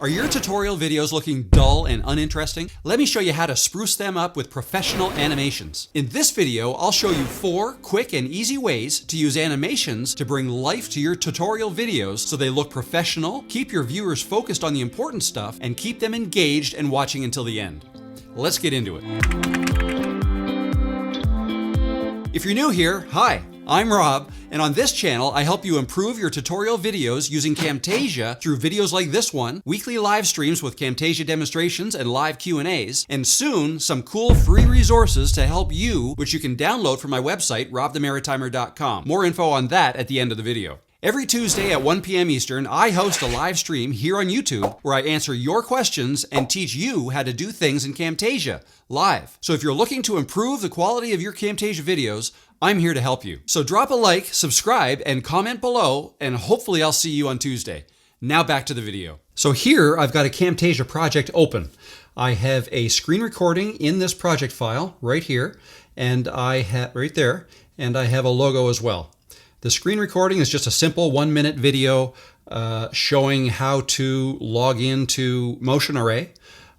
Are your tutorial videos looking dull and uninteresting? Let me show you how to spruce them up with professional animations. In this video, I'll show you 4 quick and easy ways to use animations to bring life to your tutorial videos so they look professional, keep your viewers focused on the important stuff, and keep them engaged and watching until the end. Let's get into it. If you're new here, hi, I'm Rob, and on this channel, I help you improve your tutorial videos using Camtasia through videos like this one, weekly live streams with Camtasia demonstrations and live Q&As, and soon some cool free resources to help you, which you can download from my website, robthemaritimer.com. More info on that at the end of the video. Every Tuesday at 1 p.m. Eastern, I host a live stream here on YouTube where I answer your questions and teach you how to do things in Camtasia live. So if you're looking to improve the quality of your Camtasia videos, I'm here to help you. So drop a like, subscribe, and comment below, and hopefully I'll see you on Tuesday. Now back to the video. So here I've got a Camtasia project open. I have a screen recording in this project file right here, and I have right there, and I have a logo as well. The screen recording is just a simple 1-minute video showing how to log into Motion Array,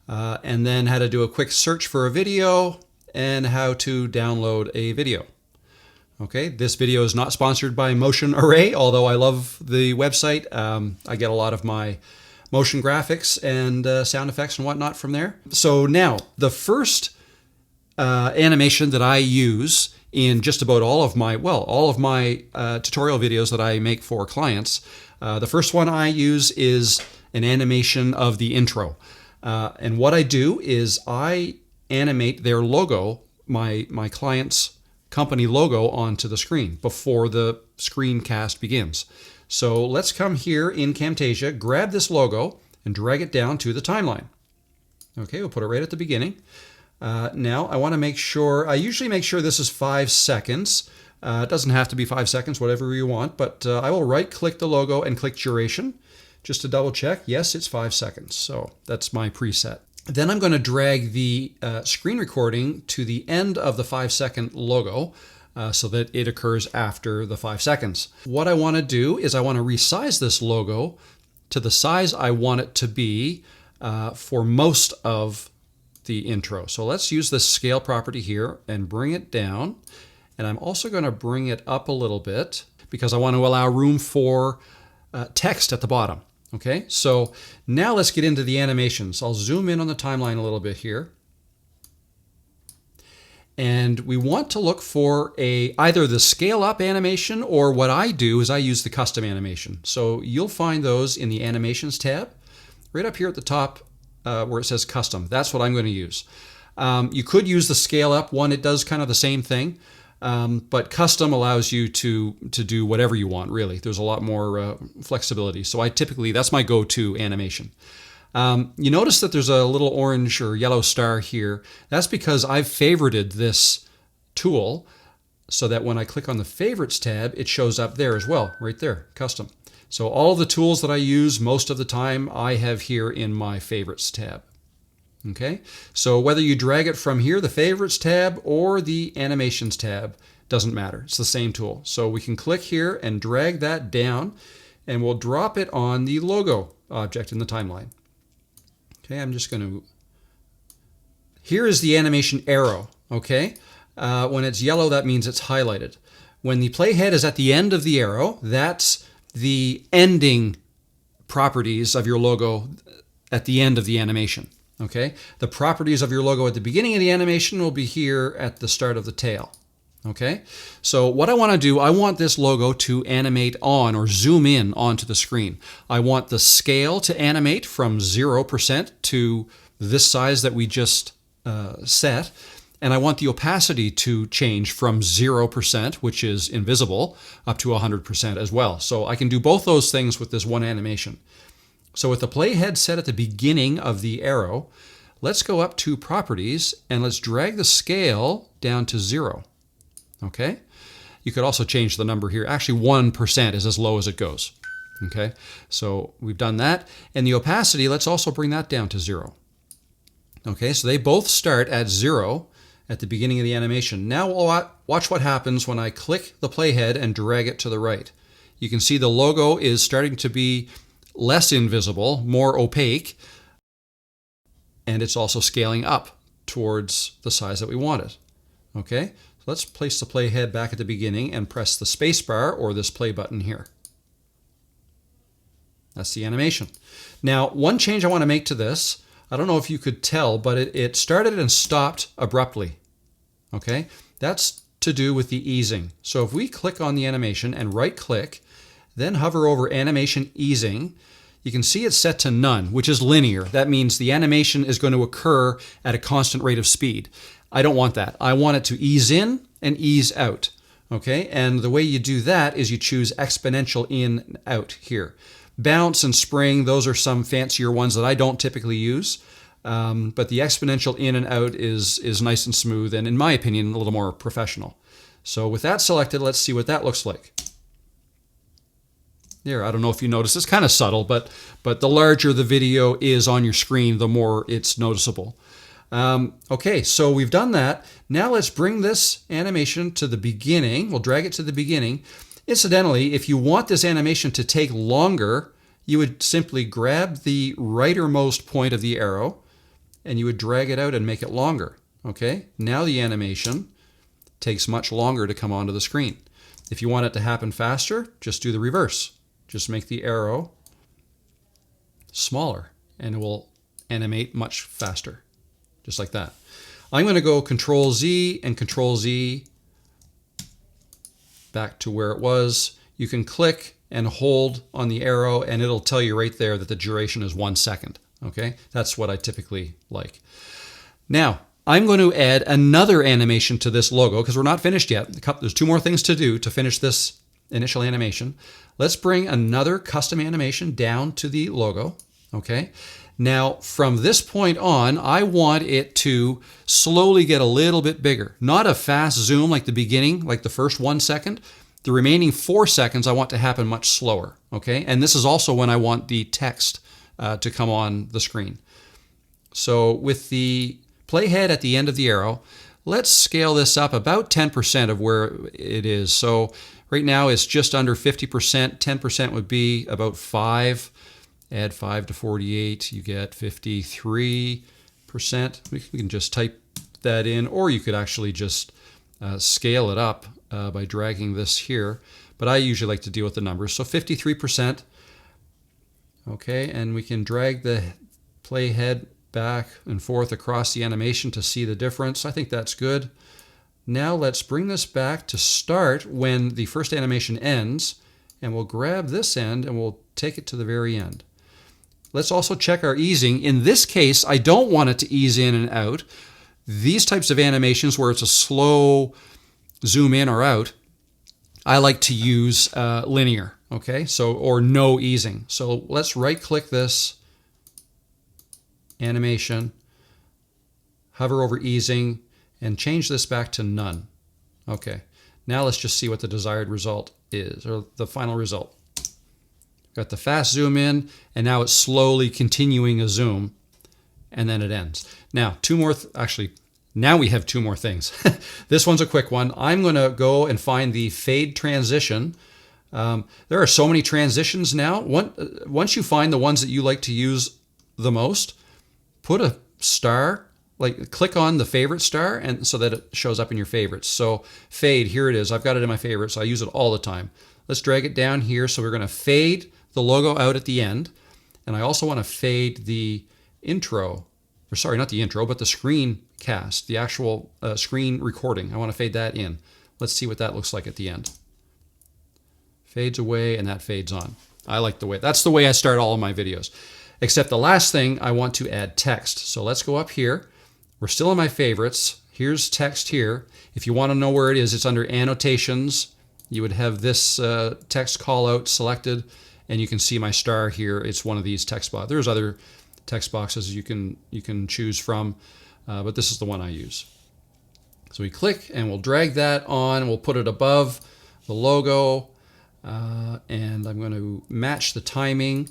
and then how to do a quick search for a video and how to download a video. Okay, this video is not sponsored by Motion Array, although I love the website. I get a lot of my motion graphics and sound effects and whatnot from there. So now, the first animation that I use in just about all of my tutorial videos that I make for clients, the first one I use is an animation of the intro. And what I do is I animate their logo, my client's company logo, onto the screen before the screencast begins. So let's come here in Camtasia, grab this logo, and drag it down to the timeline. Okay, we'll put it right at the beginning. Now I want to make sure, I usually make sure this is 5 seconds. It doesn't have to be 5 seconds, whatever you want, but I will right-click the logo and click duration just to double check. Yes, it's 5 seconds, so that's my preset. Then I'm going to drag the screen recording to the end of the 5-second logo so that it occurs after the 5 seconds. What I want to do is I want to resize this logo to the size I want it to be for most of the intro. So let's use this scale property here and bring it down. And I'm also going to bring it up a little bit because I want to allow room for text at the bottom. Okay, so now let's get into the animations. I'll zoom in on the timeline a little bit here. And we want to look for either the scale up animation, or what I do is I use the custom animation. So you'll find those in the animations tab, right up here at the top where it says custom. That's what I'm going to use. You could use the scale up one. It does kind of the same thing. But custom allows you to do whatever you want, really. There's a lot more flexibility. So that's my go-to animation. You notice that there's a little orange or yellow star here. That's because I've favorited this tool so that when I click on the favorites tab, it shows up there as well, right there, custom. So all of the tools that I use most of the time, I have here in my favorites tab. Okay, so whether you drag it from here, the favorites tab, or the animations tab, doesn't matter. It's the same tool. So we can click here and drag that down, and we'll drop it on the logo object in the timeline. Okay, I'm just going to... Here is the animation arrow, okay? When it's yellow, that means it's highlighted. When the playhead is at the end of the arrow, that's the ending properties of your logo at the end of the animation. Okay, the properties of your logo at the beginning of the animation will be here at the start of the tail. Okay, so what I want to do, I want this logo to animate on or zoom in onto the screen. I want the scale to animate from 0% to this size that we just set. And I want the opacity to change from 0%, which is invisible, up to 100% as well. So I can do both those things with this one animation. So with the playhead set at the beginning of the arrow, let's go up to Properties and let's drag the scale down to 0. Okay? You could also change the number here. Actually, 1% is as low as it goes. Okay? So we've done that. And the opacity, let's also bring that down to 0. Okay, so they both start at 0 at the beginning of the animation. Now we'll watch what happens when I click the playhead and drag it to the right. You can see the logo is starting to be less invisible, more opaque, and it's also scaling up towards the size that we want it. Okay, so let's place the playhead back at the beginning and press the space bar or this play button here. That's the animation. Now, one change I want to make to this, I don't know if you could tell, but it started and stopped abruptly. Okay, that's to do with the easing. So if we click on the animation and right click, then hover over animation easing, you can see it's set to none, which is linear. That means the animation is going to occur at a constant rate of speed. I don't want that. I want it to ease in and ease out. Okay, and the way you do that is you choose exponential in and out here. Bounce and spring, those are some fancier ones that I don't typically use. But the exponential in and out is nice and smooth, and in my opinion, a little more professional. So with that selected, let's see what that looks like. There, I don't know if you notice, it's kind of subtle, but the larger the video is on your screen, the more it's noticeable. Okay, so we've done that. Now let's bring this animation to the beginning. We'll drag it to the beginning. Incidentally, if you want this animation to take longer, you would simply grab the rightermost point of the arrow and you would drag it out and make it longer. Okay, now the animation takes much longer to come onto the screen. If you want it to happen faster, just do the reverse. Just make the arrow smaller and it will animate much faster, just like that. I'm going to go Control Z and Control Z back to where it was. You can click and hold on the arrow and it'll tell you right there that the duration is 1 second. Okay, that's what I typically like. Now, I'm going to add another animation to this logo because we're not finished yet. There's 2 more things to do to finish this initial animation. Let's bring another custom animation down to the logo. Okay, now from this point on, I want it to slowly get a little bit bigger. Not a fast zoom like the beginning, like the first 1 second. The remaining 4 seconds I want to happen much slower. Okay, and this is also when I want the text to come on the screen. So with the playhead at the end of the arrow, let's scale this up about 10% of where it is. So right now it's just under 50%. 10% would be about 5. Add 5 to 48, you get 53%. We can just type that in, or you could actually just scale it up by dragging this here. But I usually like to deal with the numbers. So 53%. Okay, and we can drag the playhead back and forth across the animation to see the difference. I think that's good. Now let's bring this back to start when the first animation ends, and we'll grab this end and we'll take it to the very end. Let's also check our easing. In this case, I don't want it to ease in and out. These types of animations where it's a slow zoom in or out, I like to use linear, okay? So, or no easing. So let's right click this animation, hover over easing, and change this back to none. Okay, now let's just see what the desired result is, or the final result. Got the fast zoom in, and now it's slowly continuing a zoom, and then it ends. Now, now we have 2 more things. This one's a quick one. I'm going to go and find the fade transition. There are so many transitions now. Once you find the ones that you like to use the most, put a star, like click on the favorite star, and so that it shows up in your favorites. So fade, here it is. I've got it in my favorites. I use it all the time. Let's drag it down here. So we're going to fade the logo out at the end. And I also want to fade the intro, or sorry, not the intro, but the screen cast, the actual screen recording. I want to fade that in. Let's see what that looks like at the end. Fades away and that fades on. I like the way, that's the way I start all of my videos. Except the last thing, I want to add text. So let's go up here. We're still in my favorites. Here's text here. If you want to know where it is, it's under annotations. You would have this text call out selected, and you can see my star here. It's one of these text boxes. There's other text boxes you can choose from, but this is the one I use. So we click and we'll drag that on. We'll put it above the logo, and I'm going to match the timing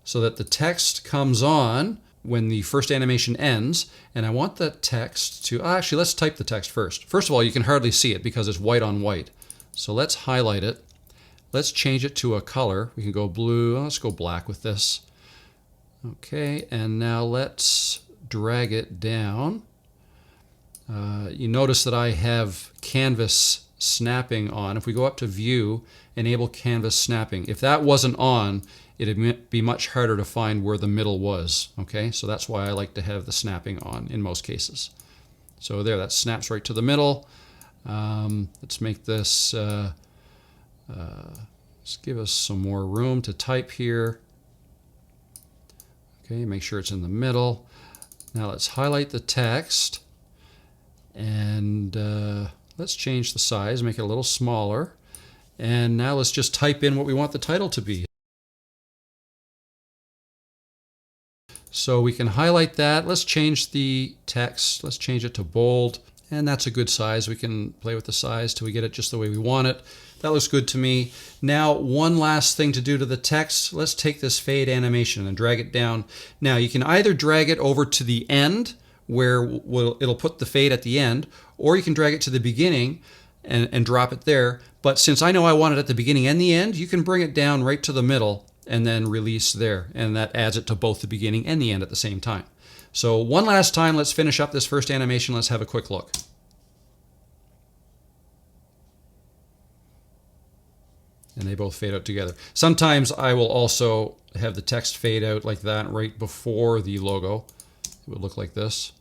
so that the text comes on when the first animation ends, and I want that text to, actually let's type the text first. First of all, you can hardly see it because it's white on white. So let's highlight it. let's change it to a color. We can go blue. Let's go black with this. Okay, and now let's drag it down. You notice that I have canvas snapping on. If we go up to view, enable canvas snapping. If that wasn't on, it'd be much harder to find where the middle was. Okay, so that's why I like to have the snapping on in most cases. So there, that snaps right to the middle. Let's make this, let's give us some more room to type here. Okay, make sure it's in the middle. Now let's highlight the text and let's change the size, make it a little smaller. And now let's just type in what we want the title to be. So we can highlight that. Let's change the text. Let's change it to bold. And that's a good size. We can play with the size till we get it just the way we want it. That looks good to me. Now, one last thing to do to the text. Let's take this fade animation and drag it down. Now, you can either drag it over to the end, where it'll put the fade at the end, or you can drag it to the beginning and drop it there. But since I know I want it at the beginning and the end, you can bring it down right to the middle and then release there. And that adds it to both the beginning and the end at the same time. So one last time, let's finish up this first animation. Let's have a quick look. And they both fade out together. Sometimes I will also have the text fade out like that right before the logo. It would look like this.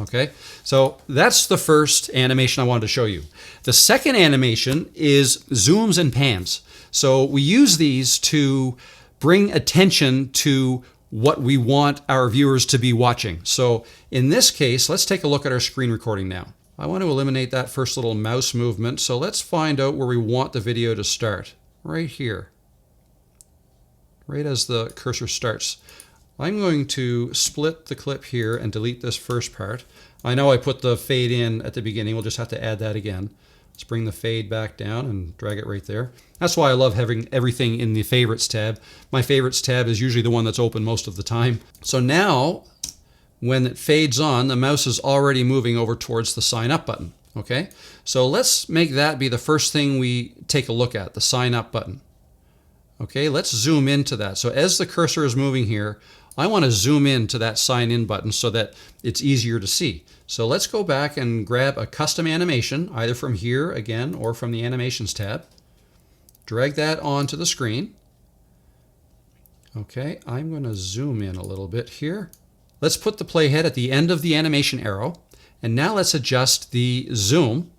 Okay, so that's the first animation I wanted to show you. The second animation is zooms and pans. So we use these to bring attention to what we want our viewers to be watching. So in this case, let's take a look at our screen recording now. I want to eliminate that first little mouse movement, so let's find out where we want the video to start. Right here. Right as the cursor starts. I'm going to split the clip here and delete this first part. I know I put the fade in at the beginning. We'll just have to add that again. Let's bring the fade back down and drag it right there. That's why I love having everything in the Favorites tab. My Favorites tab is usually the one that's open most of the time. So now, when it fades on, the mouse is already moving over towards the sign up button. Okay, so let's make that be the first thing we take a look at, the sign up button. Okay, let's zoom into that. So as the cursor is moving here, I want to zoom in to that sign in button so that it's easier to see. So let's go back and grab a custom animation, either from here again or from the animations tab. Drag that onto the screen. Okay, I'm going to zoom in a little bit here. Let's put the playhead at the end of the animation arrow. And now let's adjust the zoom.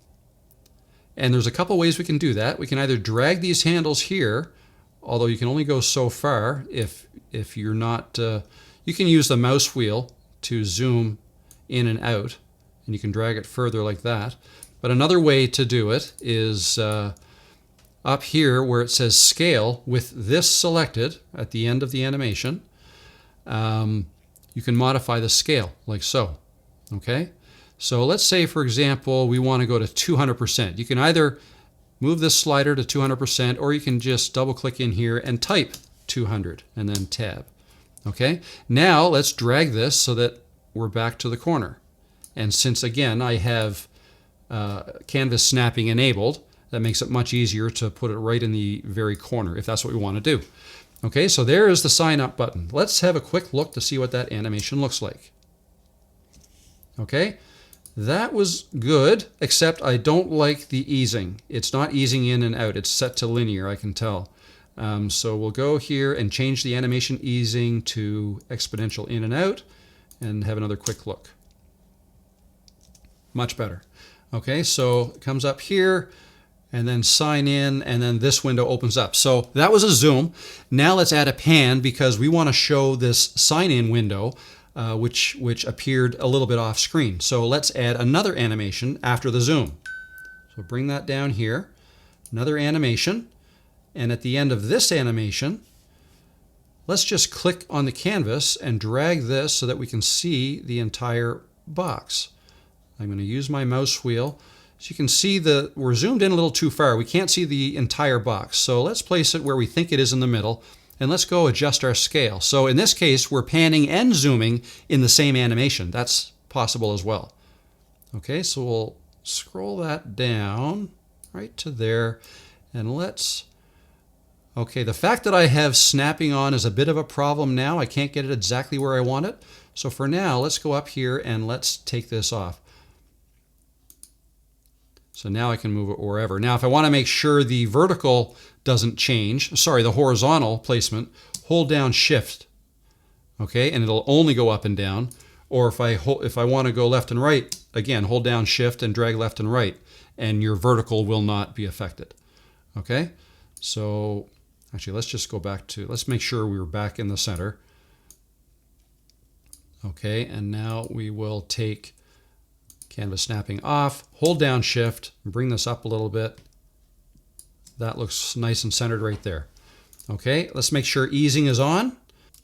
And there's a couple ways we can do that. We can either drag these handles here, although you can only go so far if you're not, you can use the mouse wheel to zoom in and out, and you can drag it further like that. But another way to do it is up here where it says scale, with this selected at the end of the animation, you can modify the scale like so. Okay, so let's say, for example, we want to go to 200%. You can either move this slider to 200%, or you can just double click in here and type 200 and then tab. Okay, now let's drag this so that we're back to the corner. And since again I have canvas snapping enabled, that makes it much easier to put it right in the very corner if that's what we want to do. Okay, so there is the sign up button. Let's have a quick look to see what that animation looks like. Okay, that was good, except I don't like the easing. It's not easing in and out. It's set to linear, I can tell. So we'll go here and change the animation easing to exponential in and out and have another quick look. Much better. Okay, so it comes up here and then sign in, and then this window opens up. So that was a zoom. Now let's add a pan because we want to show this sign in window which appeared a little bit off screen. So let's add another animation after the zoom. So bring that down here, another animation. And at the end of this animation, let's just click on the canvas and drag this so that we can see the entire box. I'm going to use my mouse wheel. So you can see that we're zoomed in a little too far. We can't see the entire box. So let's place it where we think it is in the middle. And let's go adjust our scale. So in this case, we're panning and zooming in the same animation. That's possible as well. Okay, so we'll scroll that down right to there. And let's, okay, the fact that I have snapping on is a bit of a problem now. I can't get it exactly where I want it. So for now, let's go up here and let's take this off. So now I can move it wherever. Now, if I want to make sure the vertical doesn't change, sorry, the horizontal placement, hold down Shift, okay, and it'll only go up and down. Or if I want to go left and right, again, hold down Shift and drag left and right, and your vertical will not be affected. Okay, so actually, let's just go back to, let's make sure we're back in the center. Okay, and now we will take canvas snapping off, hold down Shift, bring this up a little bit. That looks nice and centered right there. Okay, let's make sure easing is on.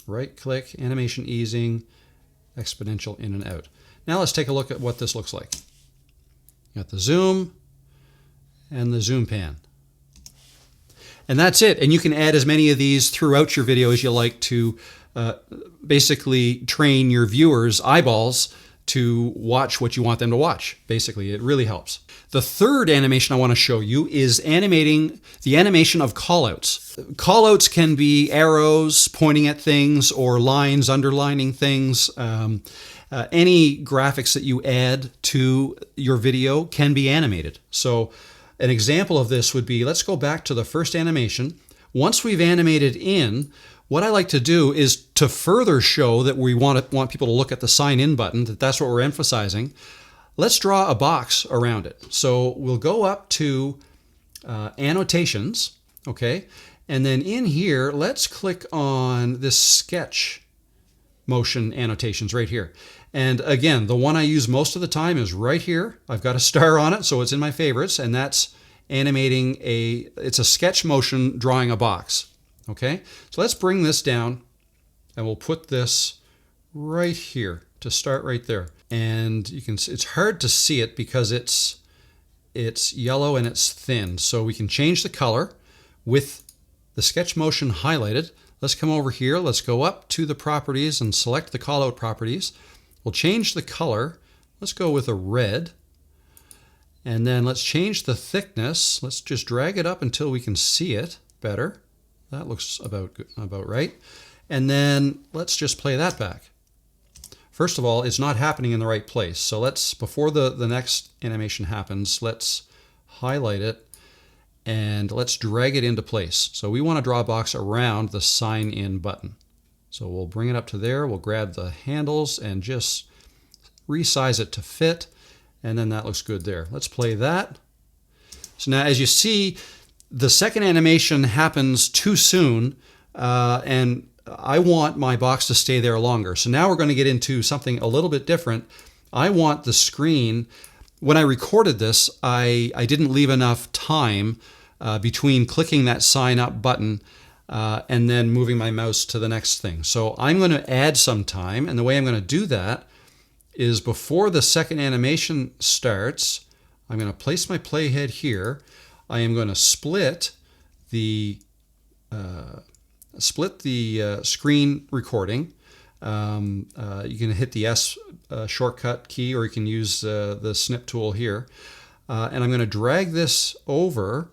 Right click, animation easing, exponential in and out. Now let's take a look at what this looks like. You got the zoom and the zoom pan. And that's it. And you can add as many of these throughout your video as you like to basically train your viewers' eyeballs to watch what you want them to watch. Basically, it really helps. The third animation I want to show you is animating the animation of callouts. Callouts can be arrows pointing at things or lines underlining things. Any graphics that you add to your video can be animated. So an example of this would be, let's go back to the first animation. Once we've animated in, what I like to do is to further show that we want people to look at the sign in button, that's what we're emphasizing. Let's draw a box around it. So we'll go up to annotations, okay? And then in here, let's click on this sketch motion annotations right here. And again, the one I use most of the time is right here. I've got a star on it, so it's in my favorites, and that's animating it's a sketch motion drawing a box. Okay, so let's bring this down and we'll put this right here to start right there. And you can see, it's hard to see it because it's yellow and it's thin. So we can change the color with the sketch motion highlighted. Let's come over here. Let's go up to the properties and select the callout properties. We'll change the color. Let's go with a red. And then let's change the thickness. Let's just drag it up until we can see it better. That looks about right. And then let's just play that back. First of all, it's not happening in the right place. So let's, before the next animation happens, let's highlight it and let's drag it into place. So we want to draw a box around the sign in button. So we'll bring it up to there. We'll grab the handles and just resize it to fit. And then that looks good there. Let's play that. So now as you see, the second animation happens too soon, and I want my box to stay there longer. So now we're going to get into something a little bit different. I want the screen, when I recorded this, I didn't leave enough time between clicking that sign up button and then moving my mouse to the next thing. So I'm going to add some time, and the way I'm going to do that is before the second animation starts, I'm going to place my playhead here. I am going to split the screen recording. You can hit the S shortcut key, or you can use the snip tool here. And I'm going to drag this over.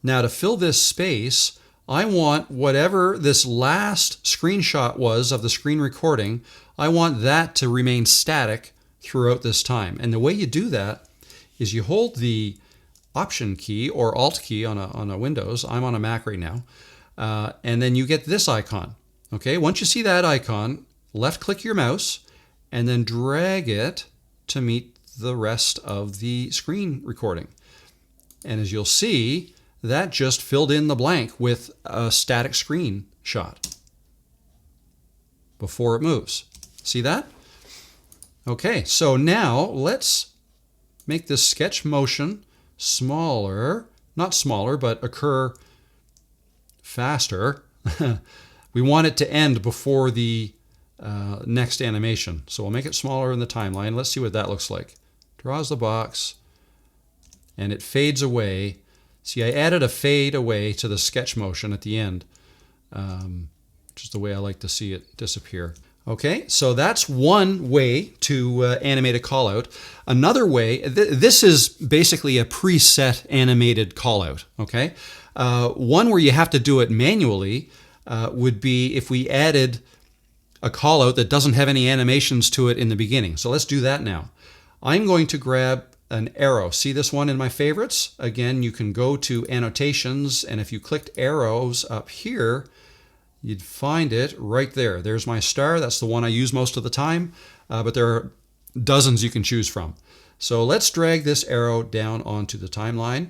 Now to fill this space, I want whatever this last screenshot was of the screen recording, I want that to remain static throughout this time. And the way you do that is you hold the Option key or Alt key on a Windows. I'm on a Mac right now. And then you get this icon. Okay, once you see that icon, left click your mouse and then drag it to meet the rest of the screen recording. And as you'll see, that just filled in the blank with a static screen shot before it moves. See that? Okay, so now let's make this sketch motion smaller, not smaller, but occur faster. We want it to end before the next animation. So we'll make it smaller in the timeline. Let's see what that looks like. Draws the box and it fades away. See, I added a fade away to the sketch motion at the end, which is the way I like to see it disappear. Okay, so that's one way to animate a callout. Another way, this is basically a preset animated callout. Okay, one where you have to do it manually would be if we added a callout that doesn't have any animations to it in the beginning. So let's do that now. I'm going to grab an arrow. See this one in my favorites? Again, you can go to annotations, and if you clicked arrows up here, you'd find it right there. There's my star. That's the one I use most of the time, but there are dozens you can choose from. So let's drag this arrow down onto the timeline.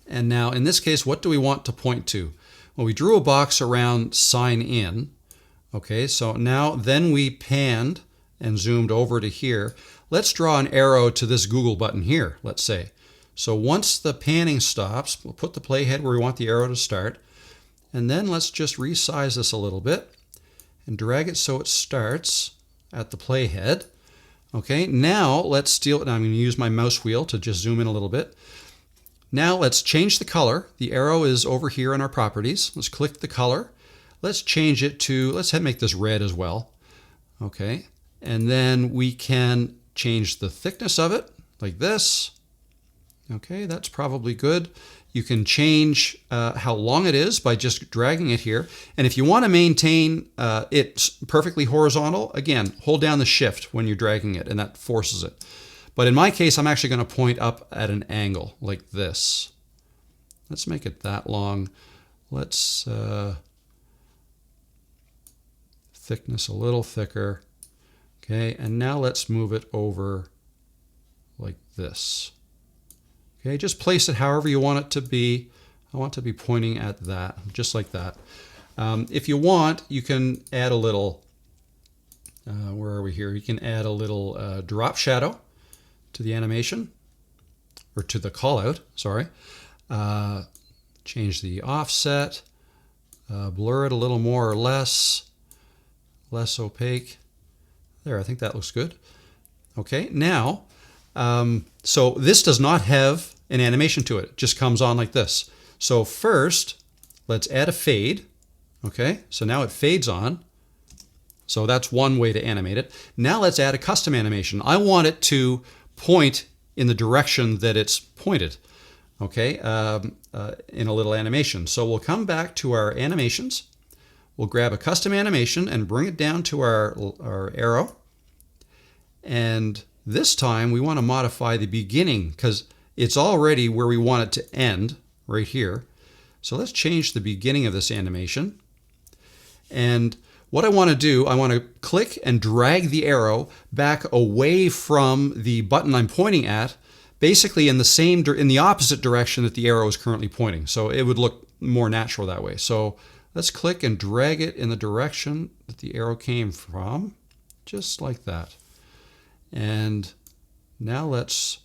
And now in this case, what do we want to point to? Well, we drew a box around sign in. Okay, so now then we panned and zoomed over to here. Let's draw an arrow to this Google button here, let's say. So once the panning stops, we'll put the playhead where we want the arrow to start. And then let's just resize this a little bit and drag it so it starts at the playhead. Okay, now let's steal it. I'm going to use my mouse wheel to just zoom in a little bit. Now let's change the color. The arrow is over here in our properties. Let's click the color. Let's change it to, let's make this red as well. Okay, and then we can change the thickness of it like this. Okay, that's probably good. You can change how long it is by just dragging it here. And if you want to maintain it perfectly horizontal, again, hold down the shift when you're dragging it, and that forces it. But in my case, I'm actually going to point up at an angle like this. Let's make it that long. Let's thickness a little thicker. Okay, and now let's move it over like this. Okay, just place it however you want it to be. I want to be pointing at that, just like that. If you want, you can add a little, where are we here? You can add a little drop shadow to the animation, or to the callout, sorry. Change the offset, blur it a little more or less opaque. There, I think that looks good. Okay, now, so this does not have an animation to it. It just comes on like this. So first, let's add a fade. Okay, so now it fades on. So that's one way to animate it. Now let's add a custom animation. I want it to point in the direction that it's pointed. Okay, in a little animation. So we'll come back to our animations. We'll grab a custom animation and bring it down to our arrow. And this time we want to modify the beginning because it's already where we want it to end, right here. So let's change the beginning of this animation. And what I want to do, I want to click and drag the arrow back away from the button I'm pointing at, basically in the opposite direction that the arrow is currently pointing. So it would look more natural that way. So let's click and drag it in the direction that the arrow came from, just like that. And now let's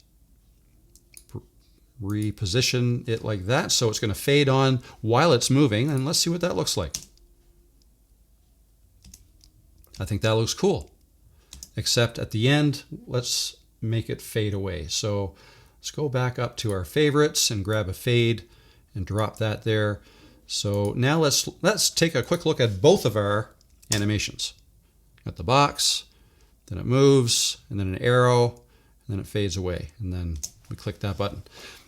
reposition it like that. So it's going to fade on while it's moving. And let's see what that looks like. I think that looks cool. Except at the end, let's make it fade away. So let's go back up to our favorites and grab a fade and drop that there. So now let's take a quick look at both of our animations. Got the box, then it moves, and then an arrow, and then it fades away. And then we click that button.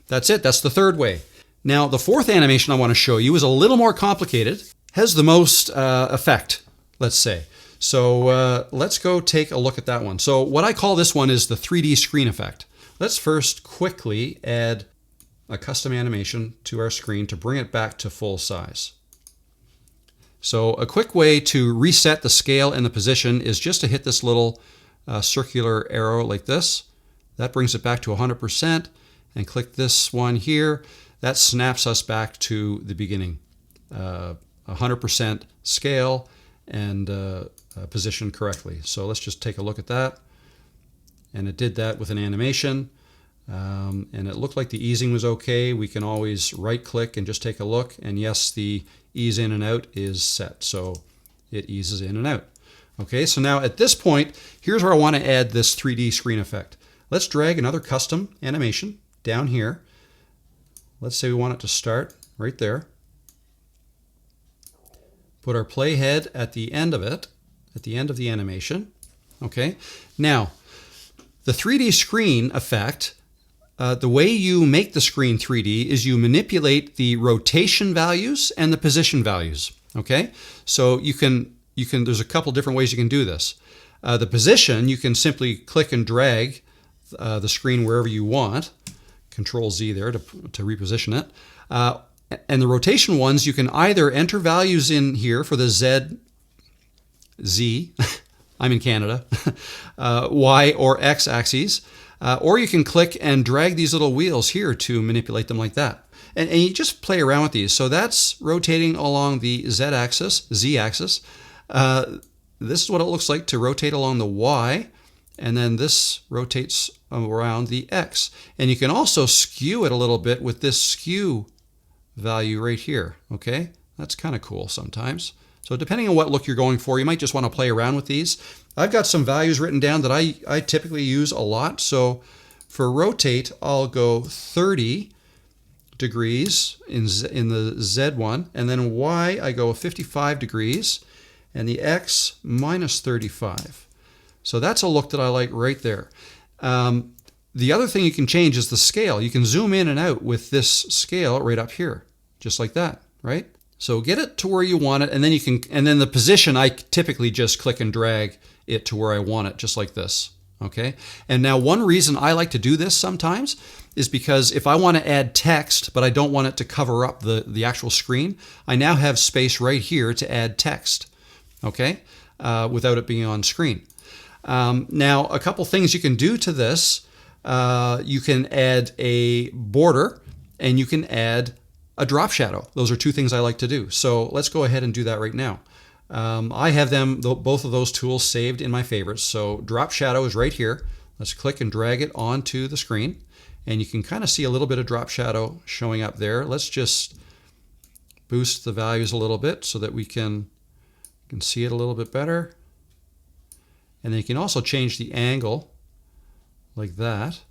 That's it. That's the third way. Now, the fourth animation I want to show you is a little more complicated, has the most effect, let's say. So let's go take a look at that one. So what I call this one is the 3D screen effect. Let's first quickly add a custom animation to our screen to bring it back to full size. So a quick way to reset the scale and the position is just to hit this little circular arrow like this. That brings it back to 100%, and click this one here. That snaps us back to the beginning. 100% scale and positioned correctly. So let's just take a look at that. And it did that with an animation. And it looked like the easing was okay. We can always right click and just take a look. And yes, the ease in and out is set. So it eases in and out. Okay, so now at this point, here's where I want to add this 3D screen effect. Let's drag another custom animation down here. Let's say we want it to start right there. Put our playhead at the end of it, at the end of the animation. Okay, now the 3D screen effect, the way you make the screen 3D is you manipulate the rotation values and the position values. Okay, so you can there's a couple different ways you can do this. The position, you can simply click and drag the screen wherever you want. Control Z there to reposition it. And the rotation ones, you can either enter values in here for the Z, I'm in Canada, Y or X axes, or you can click and drag these little wheels here to manipulate them like that. And you just play around with these. So that's rotating along the Z axis. This is what it looks like to rotate along the Y, and then this rotates around the X. And you can also skew it a little bit with this skew value right here. Okay, that's kind of cool sometimes. So depending on what look you're going for, you might just want to play around with these. I've got some values written down that I typically use a lot. So for rotate, I'll go 30 degrees in the Z one, and then Y I go 55 degrees, and the X minus 35. So that's a look that I like right there. The other thing you can change is the scale. You can zoom in and out with this scale right up here, just like that, right? So get it to where you want it, and then the position, I typically just click and drag it to where I want it, just like this, okay? And now one reason I like to do this sometimes is because if I want to add text, but I don't want it to cover up the actual screen, I now have space right here to add text, okay? Without it being on screen. Now, a couple things you can do to this. You can add a border, and you can add a drop shadow. Those are two things I like to do. So let's go ahead and do that right now. I have both of those tools saved in my favorites. So drop shadow is right here. Let's click and drag it onto the screen, and you can kind of see a little bit of drop shadow showing up there. Let's just boost the values a little bit so that we can see it a little bit better. And then you can also change the angle like that.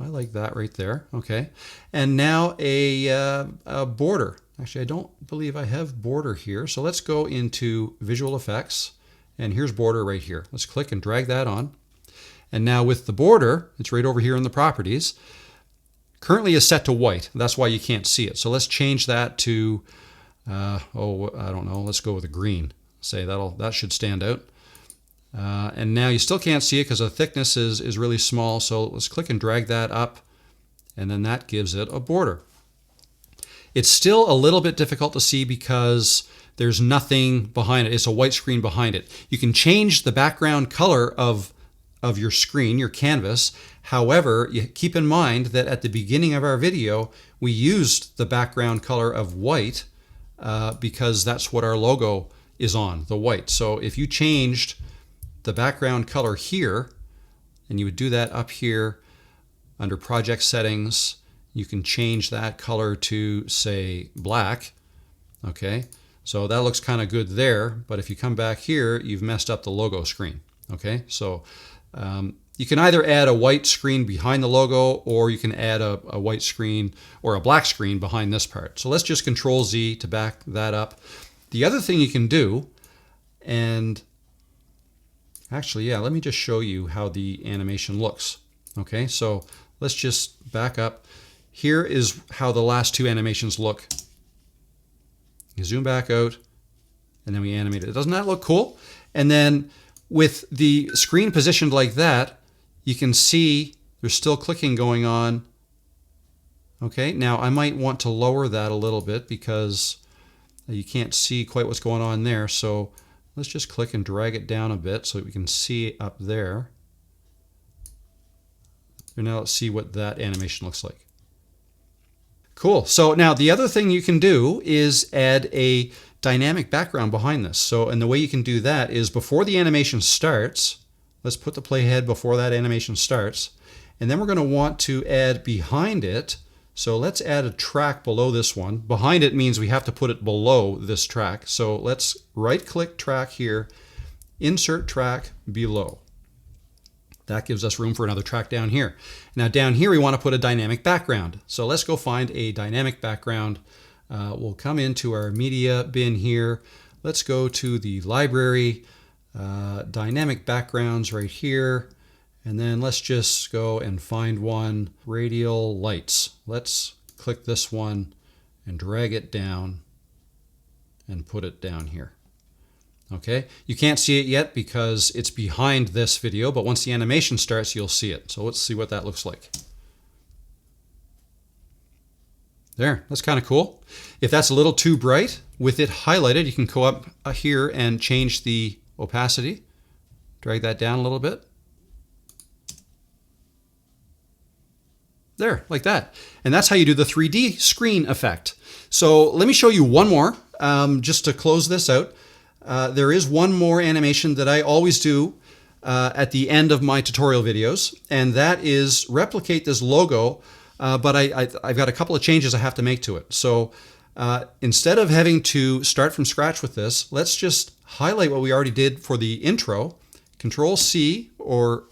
I like that right there. Okay. And now a border. Actually, I don't believe I have border here. So let's go into Visual Effects, and here's border right here. Let's click and drag that on. And now with the border, it's right over here in the properties. Currently is set to white. That's why you can't see it. So let's change that to, I don't know. Let's go with a green. Say that should stand out. And now you still can't see it because the thickness is really small. So let's click and drag that up, and then that gives it a border. It's still a little bit difficult to see because there's nothing behind it. It's a white screen behind it. You can change the background color of your screen, your canvas. However, you keep in mind that at the beginning of our video, we used the background color of white because that's what our logo is on, the white. So if you changed the background color here, and you would do that up here under project settings, you can change that color to say black. Okay, so that looks kind of good there, but if you come back here, you've messed up the logo screen. Okay, so you can either add a white screen behind the logo, or you can add a white screen or a black screen behind this part. So let's just Control Z to back that up. The other thing you can do, and actually, yeah, let me just show you how the animation looks. Okay, so let's just back up. Here is how the last two animations look. You zoom back out, and then we animate it. Doesn't that look cool? And then with the screen positioned like that, you can see there's still clicking going on. Okay, now I might want to lower that a little bit because you can't see quite what's going on there. So let's just click and drag it down a bit so we can see up there. And now let's see what that animation looks like. Cool. So now the other thing you can do is add a dynamic background behind this. So, and the way you can do that is before the animation starts, let's put the playhead before that animation starts, and then we're going to want to add behind it. So let's add a track below this one. Behind it means we have to put it below this track. So let's right-click track here, insert track below. That gives us room for another track down here. Now down here we want to put a dynamic background. So let's go find a dynamic background. We'll come into our media bin here. let's go to the library, dynamic backgrounds right here. And then let's just go and find one, radial lights. Let's click this one and drag it down and put it down here. Okay, you can't see it yet because it's behind this video, but once the animation starts, you'll see it. So let's see what that looks like. There, that's kind of cool. If that's a little too bright, with it highlighted, you can go up here and change the opacity. Drag that down a little bit. There, like that. And that's how you do the 3D screen effect. So let me show you one more, just to close this out. There is one more animation that I always do at the end of my tutorial videos, and that is replicate this logo, but I've got a couple of changes I have to make to it. So instead of having to start from scratch with this, let's just highlight what we already did for the intro, Control C or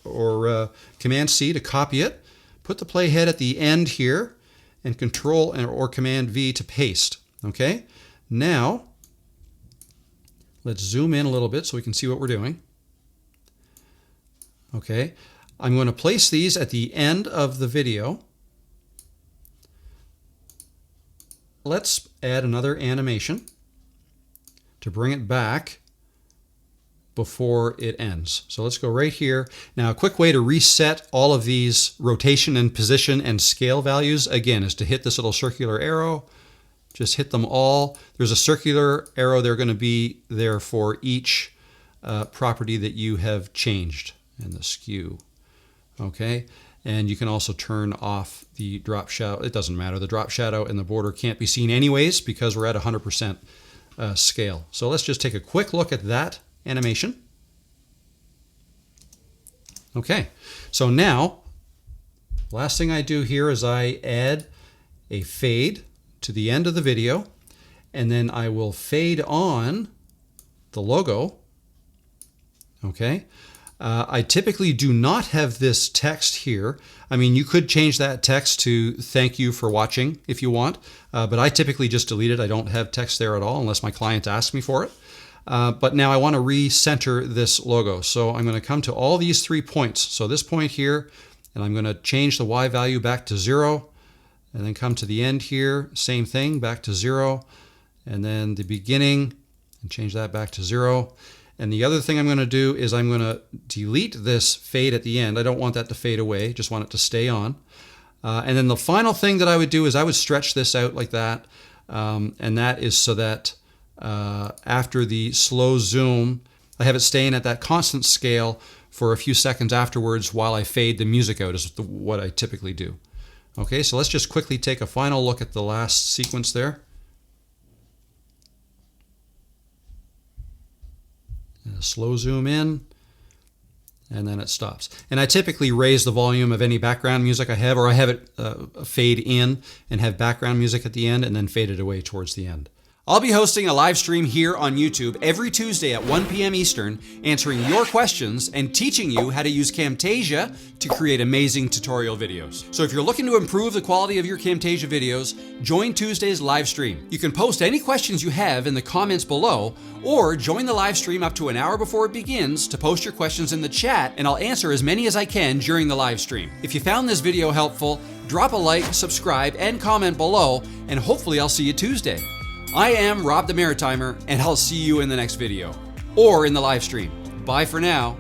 Command C to copy it, put the playhead at the end here, and Control or Command V to paste. Okay, now let's zoom in a little bit so we can see what we're doing. Okay, I'm going to place these at the end of the video. Let's add another animation to bring it back before it ends. So let's go right here. Now, a quick way to reset all of these rotation and position and scale values, again, is to hit this little circular arrow. Just hit them all. There's a circular arrow. They're going to be there for each property that you have changed in the skew. Okay, and you can also turn off the drop shadow. It doesn't matter. The drop shadow and the border can't be seen anyways because we're at 100% scale. So let's just take a quick look at that animation. Okay, so now last thing I do here is I add a fade to the end of the video, and then I will fade on the logo. Okay, I typically do not have this text here. I mean, you could change that text to thank you for watching if you want, but I typically just delete it. I don't have text there at all unless my client asks me for it. But now I want to recenter this logo. So I'm going to come to all these 3 points. So this point here, and I'm going to change the Y value back to 0, and then come to the end here, same thing, back to 0, and then the beginning, and change that back to 0. And the other thing I'm going to do is I'm going to delete this fade at the end. I don't want that to fade away, just want it to stay on. And then the final thing that I would do is I would stretch this out like that, and that is so that after the slow zoom, I have it staying at that constant scale for a few seconds afterwards while I fade the music out is what I typically do. Okay, so let's just quickly take a final look at the last sequence there. And a slow zoom in, and then it stops. And I typically raise the volume of any background music I have, or I have it fade in and have background music at the end and then fade it away towards the end. I'll be hosting a live stream here on YouTube every Tuesday at 1 p.m. Eastern, answering your questions and teaching you how to use Camtasia to create amazing tutorial videos. So if you're looking to improve the quality of your Camtasia videos, join Tuesday's live stream. You can post any questions you have in the comments below, or join the live stream up to an hour before it begins to post your questions in the chat, and I'll answer as many as I can during the live stream. If you found this video helpful, drop a like, subscribe, and comment below, and hopefully I'll see you Tuesday. I am Rob the Maritimer, and I'll see you in the next video or in the live stream. Bye for now.